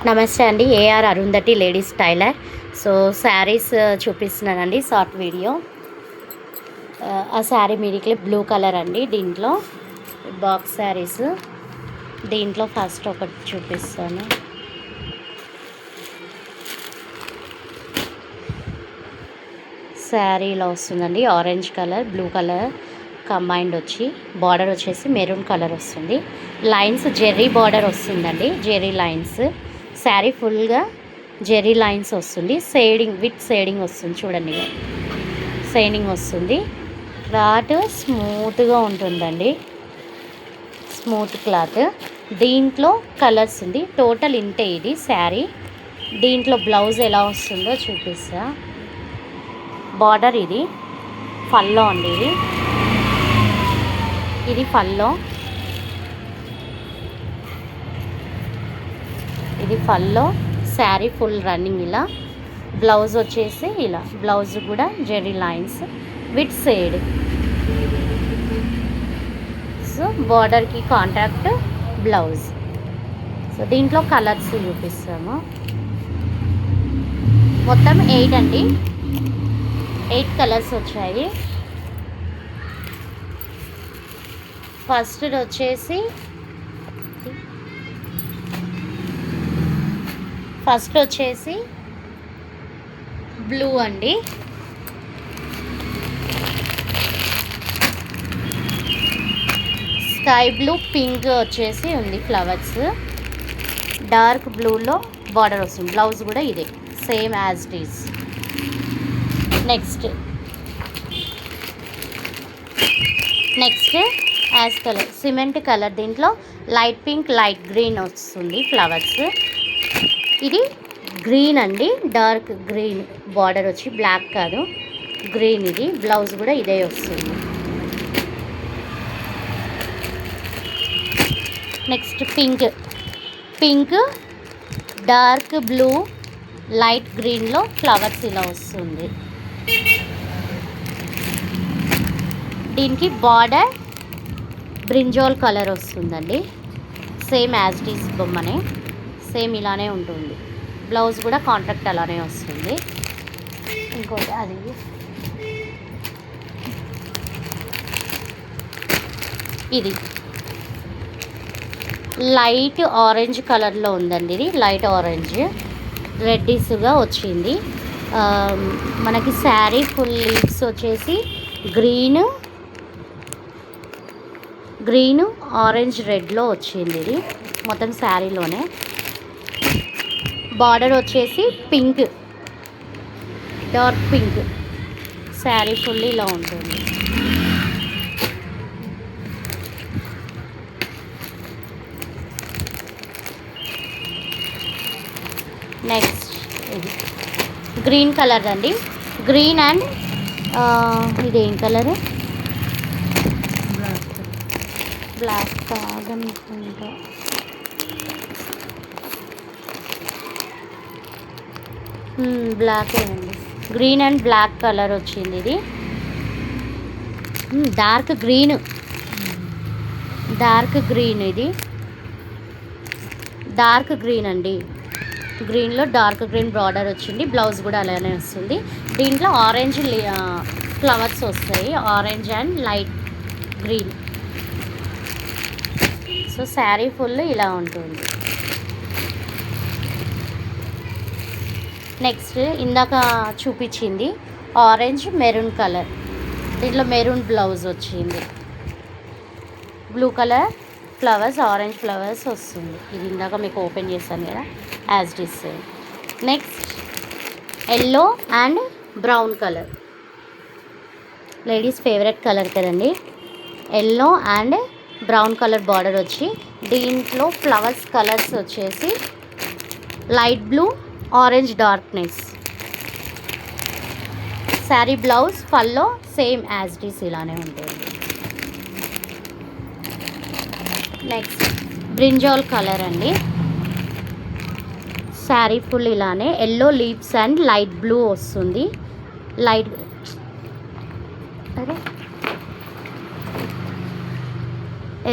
నమస్తే అండి. AR Arundhati ladies tailor. So saris చూపిస్తున్నానండి, షార్ట్ వీడియో. ఆ శారీ మీదికి బ్లూ కలర్ అండి. దీంట్లో బాక్స్ శారీస్. దీంట్లో ఫస్ట్ ఒకటి చూపిస్తాను. శారీ ఇలా వస్తుందండి. Orange colour, blue colour combined వచ్చి బార్డర్ వచ్చేసి మెరూన్ కలర్ వస్తుంది. లైన్స్ జెర్రీ బార్డర్ వస్తుందండి, జెర్రీ లైన్స్. శారీ ఫుల్గా జెర్రీ లైన్స్ వస్తుంది. షేడింగ్ విత్ షేడింగ్ వస్తుంది, చూడండి. షైనింగ్ వస్తుంది. క్లాత్ స్మూత్గా ఉంటుందండి, స్మూత్ క్లాత్. దీంట్లో కలర్స్ ఉంది. టోటల్ ఇంతే ఇది శారీ. దీంట్లో బ్లౌజ్ ఎలా వస్తుందో చూపిస్తా. బార్డర్ ఇది పల్లో అండి. ఇది పల్లో, ఇది పల్లో. శారీ ఫుల్ రన్నింగ్ ఇలా. బ్లౌజ్ వచ్చేసి ఇలా, బ్లౌజ్ కూడా Jerry lines with shade. So బార్డర్కి కాంట్రాక్ట్ బ్లౌజ్. సో దీంట్లో కలర్స్ చూపిస్తాము. మొత్తం 8 అండి, 8 కలర్స్ వచ్చాయి. ఫస్ట్ వచ్చేసి బ్లూ అండి. స్కై బ్లూ, పింక్ వచ్చేసి ఉంది ఫ్లవర్స్. డార్క్ బ్లూలో బార్డర్ వస్తుంది. బ్లౌజ్ కూడా ఇదే, same as it is. Next ash colour, cement colour. దీంట్లో లైట్ పింక్, లైట్ గ్రీన్ వస్తుంది ఫ్లవర్స్. ఇది గ్రీన్ అండి, డార్క్ గ్రీన్ బార్డర్ వచ్చి, బ్లాక్ కాదు, గ్రీన్. ఇది బ్లౌజ్ కూడా ఇదే వస్తుంది. Next pink, dark blue, light గ్రీన్లో ఫ్లవర్స్ ఇలా వస్తుంది. దీనికి బార్డర్ బ్రింజాల్ కలర్ వస్తుందండి, సేమ్ యాజ్ ఇట్ ఈస్ బొమ్మనే, సేమ్ ఇలానే ఉంటుంది. బ్లౌజ్ కూడా కాంట్రాక్ట్ అలానే వస్తుంది. ఇంకోటి అది ఇది లైట్ ఆరెంజ్ కలర్లో ఉందండి. ఇది లైట్ ఆరెంజ్, రెడ్డిష్గా వచ్చింది. మనకి శారీ ఫుల్ లీవ్స్ వచ్చేసి గ్రీన్ ఆరెంజ్ రెడ్లో వచ్చింది. ఇది మొత్తం శారీలోనే. బార్డర్ వచ్చేసి pink, dark pink. Sari full ఇలా ఉంటుంది. నెక్స్ట్ ఇది గ్రీన్ కలర్ అండి. గ్రీన్ అండ్ ఇదేం కలర్, బ్లాక్ కాదనుకుంటా. బ్లాక్ అండి. గ్రీన్ అండ్ బ్లాక్ కలర్ వచ్చింది. ఇది డార్క్ గ్రీన్, ఇది డార్క్ గ్రీన్ అండి. గ్రీన్లో డార్క్ గ్రీన్ బార్డర్ వచ్చింది. బ్లౌజ్ కూడా అలానే వస్తుంది. దీంట్లో ఆరెంజ్ ఫ్లవర్స్ వస్తాయి, orange and light green. So sari full ఇలా ఉంటుంది. నెక్స్ట్ ఇందాక చూపించింది ఆరెంజ్ మెరూన్ కలర్. దీంట్లో మెరూన్ బ్లౌజ్ వచ్చింది. Blue colour flowers, orange flowers వస్తుంది. ఇది ఇందాక మీకు ఓపెన్ చేశాను కదా, as it is. Next yellow and brown colour, ladies favourite colour కదండి. Yellow and brown colour border వచ్చి, దీంట్లో ఫ్లవర్స్ కలర్స్ వచ్చేసి light blue, orange darkness. Sari blouse pallu same as it is ఇలానే ఉంటుంది. నెక్స్ట్ బ్రింజాల్ కలర్ అండి. Sari full ఇలానే yellow leaves and light blue వస్తుంది.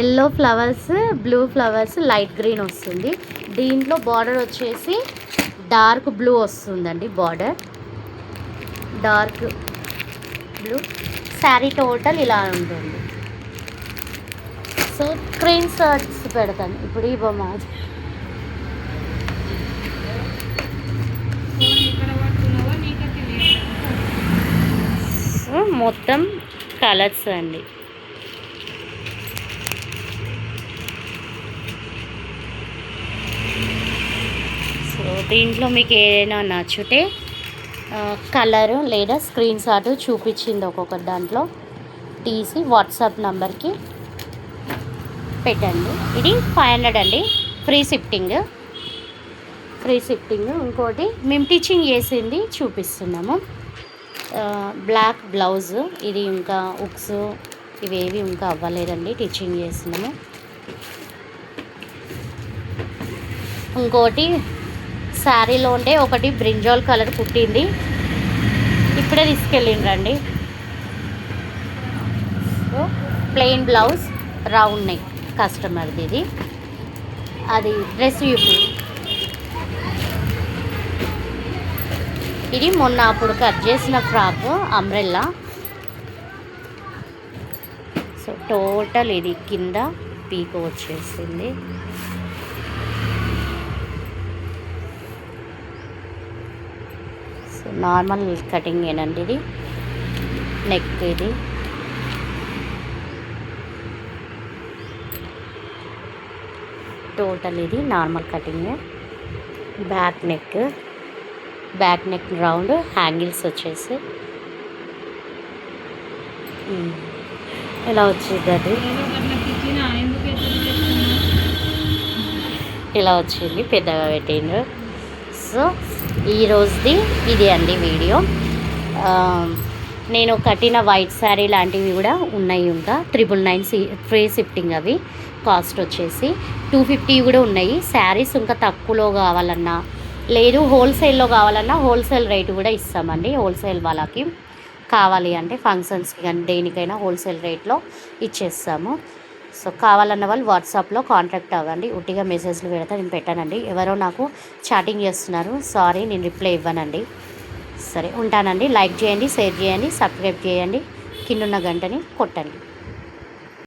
Yellow flowers, blue flowers, light green వస్తుంది. దీంట్లో బార్డర్ వచ్చేసి డార్క్ బ్లూ వస్తుందండి. Border dark blue. Sari total ఇలా ఉంటుంది. సో స్క్రీన్ షాట్స్ పెడతాను ఇప్పుడు. ఈ బొమ్మ మొత్తం కలర్స్ అండి. సో దీంట్లో మీకు ఏదైనా నచ్చితే కలరు లేదా స్క్రీన్ షాట్ చూపించింది ఒక్కొక్క దాంట్లో తీసి వాట్సాప్ నంబర్కి పెట్టండి. ఇది 500 అండి. Free shifting. ఇంకోటి మేము టీచింగ్ చేసింది చూపిస్తున్నాము. Black blouse. ఇది ఇంకా ఉక్స్ ఇవేవి ఇంకా అవ్వలేదండి, టీచింగ్ చేస్తున్నాము. ఇంకోటి శారీలో ఉండే ఒకటి బ్రింజాల్ కలర్ కుట్టింది, ఇప్పుడే తీసుకెళ్ళిండ్రండి. So plain blouse, round neck కస్టమర్ది. ఇది అది డ్రెస్ చూపి. ఇది మొన్న అప్పుడు కట్ చేసిన ఫ్రాక్ అంబ్రెల్లా. సో టోటల్ ఇది కింద పీకో వచ్చేసింది. సో నార్మల్ కటింగ్ ఏనండి ఇది. నెక్ ఇది టోటల్ ఇది normal cutting. Back neck round angles వచ్చేసి ఇలా వచ్చింది. అది ఇలా వచ్చింది, పెద్దగా పెట్టిండ్రు. సో ఈరోజుది ఇది అండి వీడియో. నేను కట్టిన వైట్ శారీ లాంటివి కూడా ఉన్నాయి. ఇంకా 999 ఫ్రీ షిఫ్టింగ్. అవి కాస్ట్ వచ్చేసి 250 కూడా ఉన్నాయి. శారీస్ ఇంకా తక్కువలో కావాలన్నా లేదు హోల్సేల్లో కావాలన్నా హోల్సేల్ రేటు కూడా ఇస్తామండి. హోల్సేల్ వాళ్ళకి కావాలి అంటే ఫంక్షన్స్కి కానీ దేనికైనా హోల్సేల్ రేట్లో ఇచ్చేస్తాము. సో కావాలన్న వాళ్ళు వాట్సాప్లో కాంటాక్ట్ అవ్వండి. ఉట్టిగా మెసేజ్లు పెడితే నేను పెట్టానండి. ఎవరో నాకు చాటింగ్ చేస్తున్నారు, సారీ నేను రిప్లై ఇవ్వనండి. సరే ఉంటానండి. లైక్ చేయండి, షేర్ చేయండి, సబ్స్క్రైబ్ చేయండి, కిందున్న గంటని కొట్టండి.